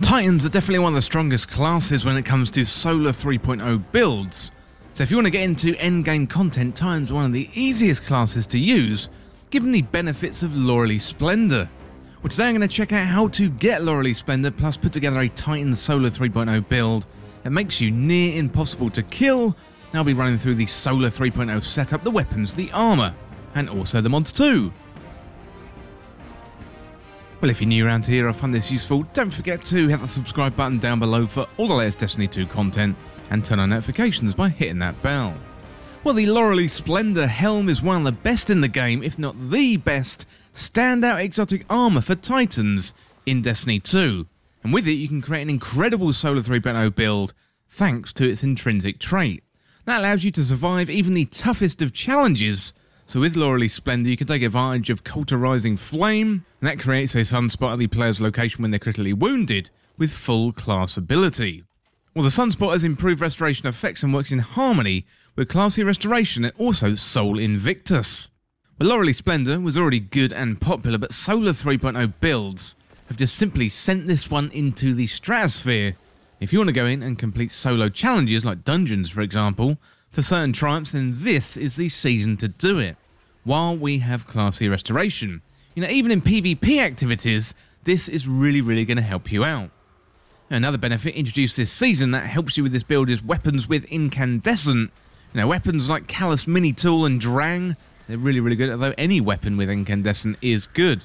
Titans are definitely one of the strongest classes when it comes to Solar 3.0 builds, so if you want to get into endgame content, Titans are one of the easiest classes to use, given the benefits of Loreley Splendor. Well, today I'm going to check out how to get Loreley Splendor, plus put together a Titan Solar 3.0 build that makes you near impossible to kill, and I'll be running through the Solar 3.0 setup, the weapons, the armour, and also the mods too. Well, if you're new around here or find this useful, don't forget to hit the subscribe button down below for all the latest Destiny 2 content, and turn on notifications by hitting that bell. Well, the Loreley Splendor helm is one of the best in the game, if not the best, standout exotic armour for Titans in Destiny 2. And with it, you can create an incredible Solar 3.0 build, thanks to its intrinsic trait. That allows you to survive even the toughest of challenges. So with Loreley Splendor, you can take advantage of Cauterizing Flame, and that creates a sunspot at the player's location when they're critically wounded, with full class ability. Well, the sunspot has improved restoration effects and works in harmony with classy restoration and also Soul Invictus. Well, Loreley Splendor was already good and popular, but Solar 3.0 builds have just simply sent this one into the stratosphere. If you want to go in and complete solo challenges like dungeons, for example, for certain triumphs, then this is the season to do it, while we have classy restoration. You know, even in PvP activities, this is really going to help you out. Another benefit introduced this season that helps you with this build is weapons with incandescent. You know, weapons like Callus Mini Tool and Drang, they're really good, although any weapon with incandescent is good.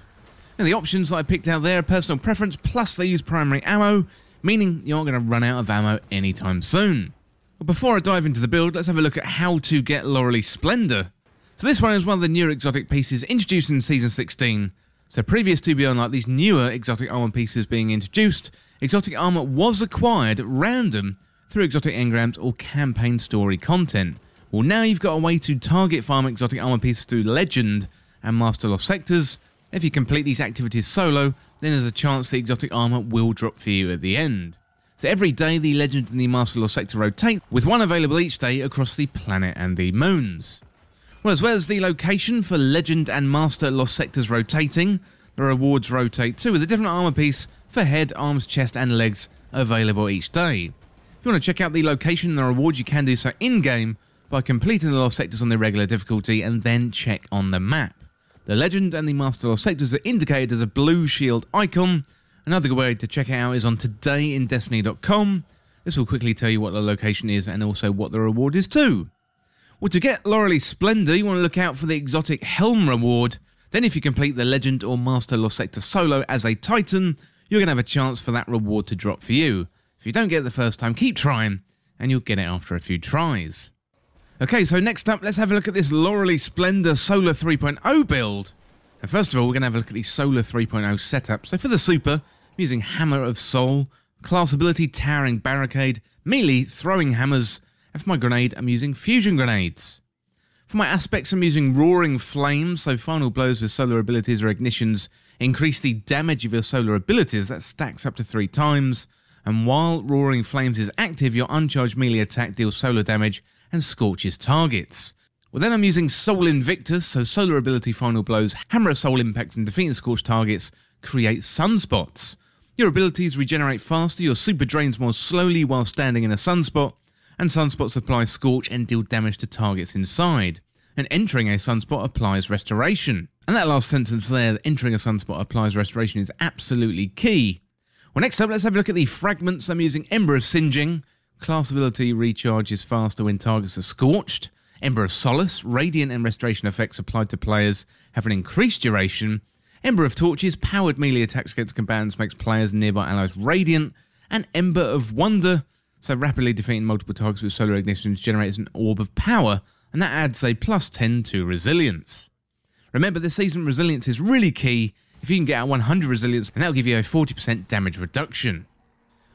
And the options that I picked out there are personal preference, plus they use primary ammo, meaning you aren't going to run out of ammo anytime soon. But before I dive into the build, let's have a look at how to get Loreley Splendor. So this one is one of the newer exotic pieces introduced in Season 16. So previous to Beyond Light, these newer exotic armor pieces being introduced, exotic armor was acquired at random through exotic engrams or campaign story content. Well, now you've got a way to target farm exotic armor pieces through Legend and Master Lost Sectors. If you complete these activities solo, then there's a chance the exotic armor will drop for you at the end. So every day the Legend and the Master Lost Sector rotate, with one available each day across the planet and the moons. Well, as well as the location for Legend and Master Lost Sectors rotating, the rewards rotate too, with a different armor piece for head, arms, chest and legs available each day. If you want to check out the location and the rewards, you can do so in-game by completing the Lost Sectors on the regular difficulty and then check on the map. The Legend and the Master Lost Sectors are indicated as a blue shield icon. Another good way to check it out is on todayindestiny.com. This will quickly tell you what the location is and also what the reward is too. Well, to get Loreley Splendor, you want to look out for the exotic helm reward. Then if you complete the Legend or Master Lost Sector solo as a Titan, you're going to have a chance for that reward to drop for you. If you don't get it the first time, keep trying, and you'll get it after a few tries. Okay, so next up, let's have a look at this Loreley Splendor Solar 3.0 build. And first of all, we're going to have a look at the Solar 3.0 setup. So for the super, I'm using Hammer of Soul, class ability Towering Barricade, melee Throwing Hammers, and for my grenade, I'm using Fusion Grenades. For my aspects, I'm using Roaring Flames, so final blows with solar abilities or ignitions increase the damage of your solar abilities. That stacks up to 3 times. And while Roaring Flames is active, your uncharged melee attack deals solar damage and scorches targets. Well, then I'm using Soul Invictus, so solar ability final blows, Hammer of Soul impacts and defeating scorched targets create sunspots. Your abilities regenerate faster, your super drains more slowly while standing in a sunspot, and sunspots apply scorch and deal damage to targets inside. And entering a sunspot applies restoration. And that last sentence there, entering a sunspot applies restoration, is absolutely key. Well, next up, let's have a look at the fragments. I'm using Ember of Singeing. Class ability recharges faster when targets are scorched. Ember of Solace, radiant and restoration effects applied to players have an increased duration. Ember of Torches, powered melee attacks against combatants makes players and nearby allies radiant. And Ember of Wonder, so rapidly defeating multiple targets with solar ignitions generates an orb of power, and that adds a +10 to resilience. Remember, this season resilience is really key. If you can get out 100 resilience, then that'll give you a 40% damage reduction.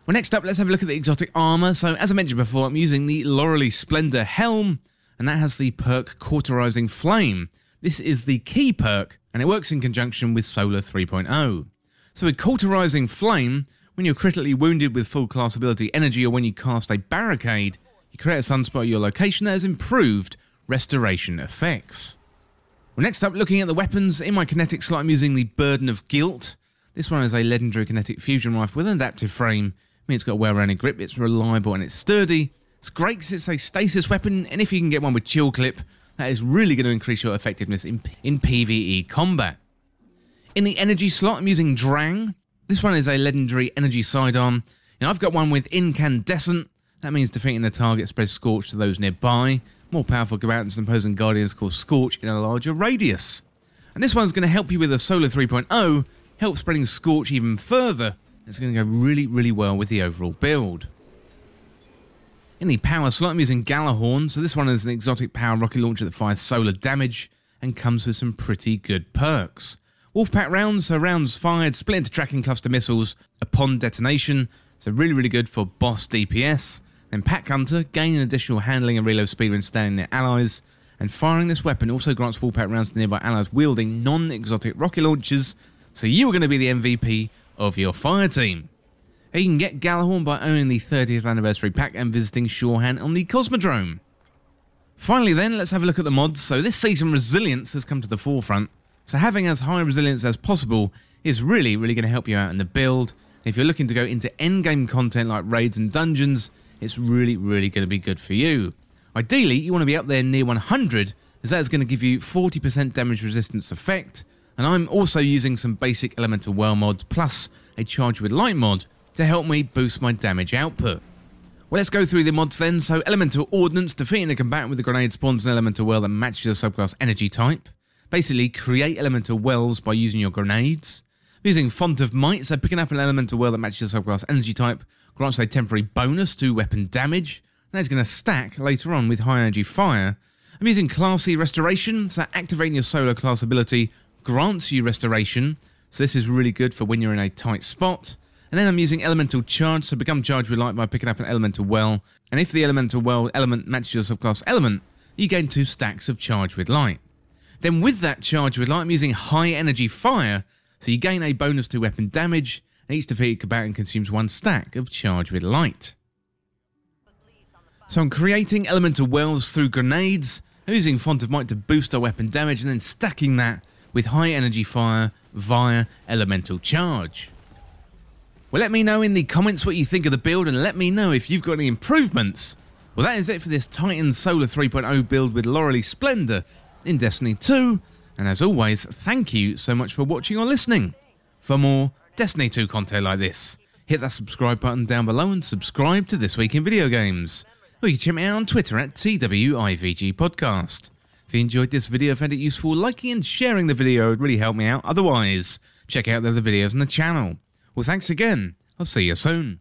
Well, next up, let's have a look at the exotic armor. So as I mentioned before, I'm using the Loreley Splendor helm, and that has the perk Cauterizing Flame. This is the key perk, and it works in conjunction with Solar 3.0. So with Cauterizing Flame, when you're critically wounded with full class ability energy, or when you cast a barricade, you create a sunspot at your location that has improved restoration effects. Well, next up, looking at the weapons, in my kinetic slot I'm using the Burden of Guilt. This one is a legendary kinetic fusion rifle with an adaptive frame. I mean, it's got a well-rounded grip, it's reliable and it's sturdy. It's great because it's a stasis weapon, and if you can get one with chill clip, that is really going to increase your effectiveness in PvE combat. In the energy slot, I'm using Drang. This one is a legendary energy sidearm. Now, I've got one with incandescent. That means defeating the target spreads Scorch to those nearby. More powerful combatants and opposing guardians cause Scorch in a larger radius. And this one's going to help you with a Solar 3.0, help spreading Scorch even further. It's going to go really, really well with the overall build. In the power slot, I'm using Galahorn. So this one is an exotic power rocket launcher that fires solar damage and comes with some pretty good perks. Wolfpack rounds, so rounds fired split into tracking cluster missiles upon detonation. So really, really good for boss DPS. Then Pack Hunter, gaining additional handling and reload speed when standing near allies. And firing this weapon also grants Wolfpack rounds to nearby allies wielding non-exotic rocket launchers. So you are going to be the MVP of your fire team. You can get Galahorn by owning the 30th anniversary pack and visiting Shorehand on the Cosmodrome. Finally then, let's have a look at the mods. So this season, resilience has come to the forefront. So having as high resilience as possible is really, really going to help you out in the build. If you're looking to go into endgame content like raids and dungeons, it's really, really going to be good for you. Ideally, you want to be up there near 100, as that is going to give you 40% damage resistance effect. And I'm also using some basic elemental well mods plus a charge with light mod to help me boost my damage output. Well, let's go through the mods then. So Elemental Ordnance, defeating a combatant with a grenade spawns an elemental well that matches your subclass energy type. Basically, create elemental wells by using your grenades. Using Font of Might, so picking up an elemental well that matches your subclass energy type grants a temporary bonus to weapon damage. That's going to stack later on with high energy fire. I'm using Classy Restoration, so activating your solar class ability grants you restoration. So this is really good for when you're in a tight spot. And then I'm using Elemental Charge, so become charged with light by picking up an elemental well. And if the elemental well element matches your subclass element, you gain 2 stacks of charge with light. Then with that charge with light, I'm using High Energy Fire, so you gain a bonus to weapon damage, and each defeated combatant consumes 1 stack of charge with light. So I'm creating elemental wells through grenades, I'm using Font of Might to boost our weapon damage, and then stacking that with High Energy Fire via Elemental Charge. Well, let me know in the comments what you think of the build, and let me know if you've got any improvements. Well, that is it for this Titan Solar 3.0 build with Loreley Splendor in Destiny 2. And as always, thank you so much for watching or listening. For more Destiny 2 content like this, hit that subscribe button down below and subscribe to This Week in Video Games. Or you can check me out on Twitter at TWIVG Podcast. If you enjoyed this video, found it useful, liking and sharing the video would really help me out. Otherwise, check out the other videos on the channel. Well, thanks again. I'll see you soon.